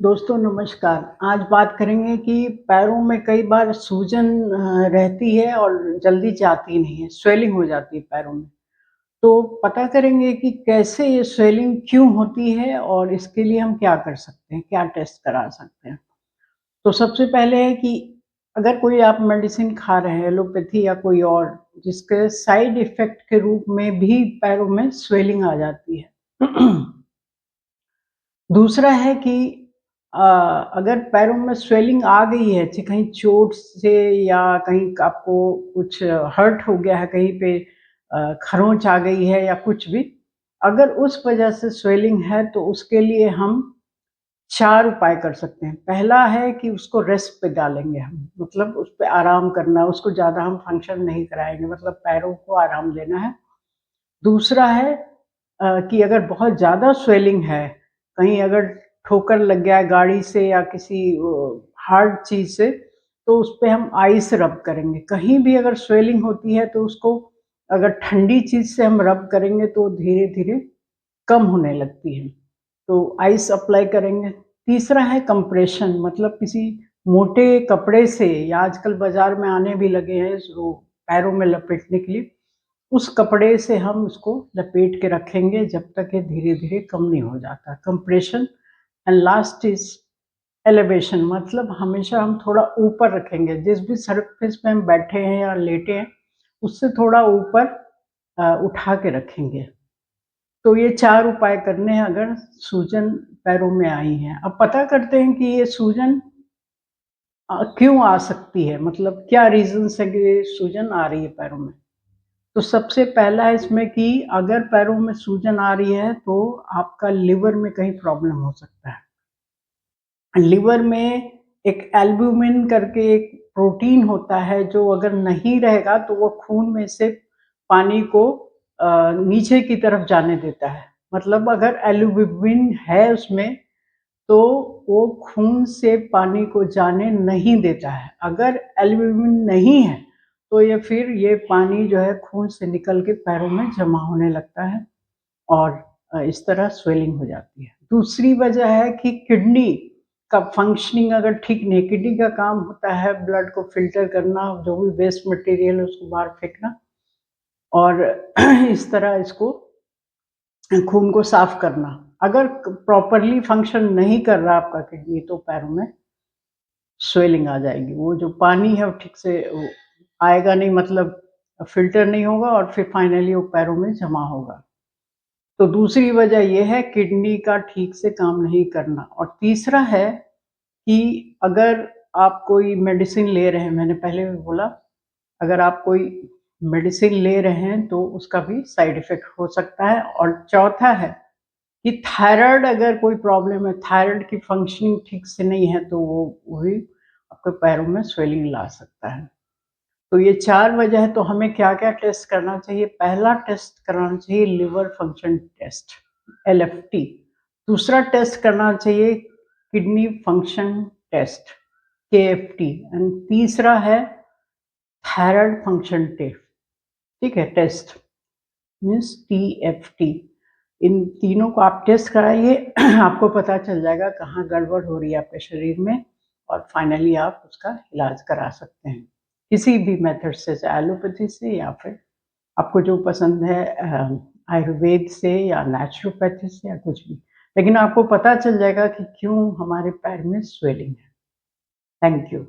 दोस्तों नमस्कार। आज बात करेंगे कि पैरों में कई बार सूजन रहती है और जल्दी जाती नहीं है, स्वेलिंग हो जाती है पैरों में। तो पता करेंगे कि कैसे ये स्वेलिंग क्यों होती है और इसके लिए हम क्या कर सकते हैं, क्या टेस्ट करा सकते हैं। तो सबसे पहले है कि अगर कोई आप मेडिसिन खा रहे हैं, एलोपैथी या कोई और, जिसके साइड इफ़ेक्ट के रूप में भी पैरों में स्वेलिंग आ जाती है। दूसरा है कि अ, अगर पैरों में स्वेलिंग आ गई है, कहीं चोट से या कहीं आपको कुछ हर्ट हो गया है, कहीं पे खरोंच आ गई है या कुछ भी, अगर उस वजह से स्वेलिंग है तो उसके लिए हम 4 उपाय कर सकते हैं। पहला है कि उसको रेस्ट पे डालेंगे हम, मतलब उस पे आराम करना, उसको ज़्यादा हम फंक्शन नहीं कराएँगे, मतलब पैरों को आराम देना है। दूसरा है कि अगर बहुत ज़्यादा स्वेलिंग है, कहीं अगर ठोकर लग गया है गाड़ी से या किसी हार्ड चीज़ से, तो उस पे हम आइस रब करेंगे। कहीं भी अगर स्वेलिंग होती है तो उसको अगर ठंडी चीज़ से हम रब करेंगे तो धीरे-धीरे कम होने लगती है। तो आइस अप्लाई करेंगे। तीसरा है कंप्रेशन, मतलब किसी मोटे कपड़े से, या आजकल बाज़ार में आने भी लगे हैं जो पैरों में लपेटने के लिए, उस कपड़े से हम उसको लपेट के रखेंगे जब तक ये धीरे-धीरे कम नहीं हो जाता। Compression and last is elevation, मतलब हमेशा हम थोड़ा ऊपर रखेंगे। जिस भी सरफेस पे हम बैठे हैं या लेटे हैं, उससे थोड़ा ऊपर उठा के रखेंगे। तो ये 4 उपाय करने हैं अगर सूजन पैरों में आई है। अब पता करते हैं कि ये सूजन क्यों आ सकती है, मतलब क्या रीज़न्स है कि ये सूजन आ रही है पैरों में। तो सबसे पहला है इसमें कि अगर पैरों में सूजन आ रही है तो आपका लिवर में कहीं प्रॉब्लम हो सकता है। लिवर में एक एल्ब्यूमिन करके एक प्रोटीन होता है, जो अगर नहीं रहेगा तो वो खून में से पानी को नीचे की तरफ जाने देता है। मतलब अगर एल्ब्यूमिन है उसमें तो वो खून से पानी को जाने नहीं देता है। अगर एल्ब्यूमिन नहीं है तो ये पानी जो है खून से निकल के पैरों में जमा होने लगता है और इस तरह स्वेलिंग हो जाती है। दूसरी वजह है कि किडनी का फंक्शनिंग अगर ठीक नहीं है, किडनी का काम होता है ब्लड को फ़िल्टर करना, जो भी वेस्ट मटीरियल है उसको बाहर फेंकना और इस तरह इसको खून को साफ़ करना। अगर प्रॉपरली फंक्शन नहीं कर रहा आपका किडनी तो पैरों में स्वेलिंग आ जाएगी। वो जो पानी है वो ठीक से वो आएगा नहीं, मतलब फ़िल्टर नहीं होगा और फिर फाइनली वो पैरों में जमा होगा। तो दूसरी वजह ये है किडनी का ठीक से काम नहीं करना। और तीसरा है कि अगर आप कोई मेडिसिन ले रहे हैं, मैंने पहले भी बोला, अगर आप कोई मेडिसिन ले रहे हैं तो उसका भी साइड इफ़ेक्ट हो सकता है। और चौथा है कि थायराइड, अगर कोई प्रॉब्लम है, थायराइड की फंक्शनिंग ठीक से नहीं है तो वो भी आपके पैरों में स्वेलिंग ला सकता है। तो ये 4 वजह है, तो हमें क्या-क्या टेस्ट करना चाहिए? पहला टेस्ट कराना चाहिए लिवर फंक्शन टेस्ट, एलएफटी। दूसरा टेस्ट करना चाहिए kidney function test, KFT. And तीसरा है थायराइड फंक्शन टेस्ट, ठीक है? Test means TFT. इन तीनों को आप टेस्ट कराइए, आपको पता चल जाएगा कहाँ गड़बड़ हो रही है आपके शरीर में और फाइनली आप उसका इलाज करा सकते हैं। किसी भी मेथड से, चाहे एलोपैथी से या फिर आपको जो पसंद है आयुर्वेद से या नेचुरोपैथी से या कुछ भी। लेकिन आपको पता चल जाएगा कि क्यों हमारे पैर में स्वेलिंग है। Thank you.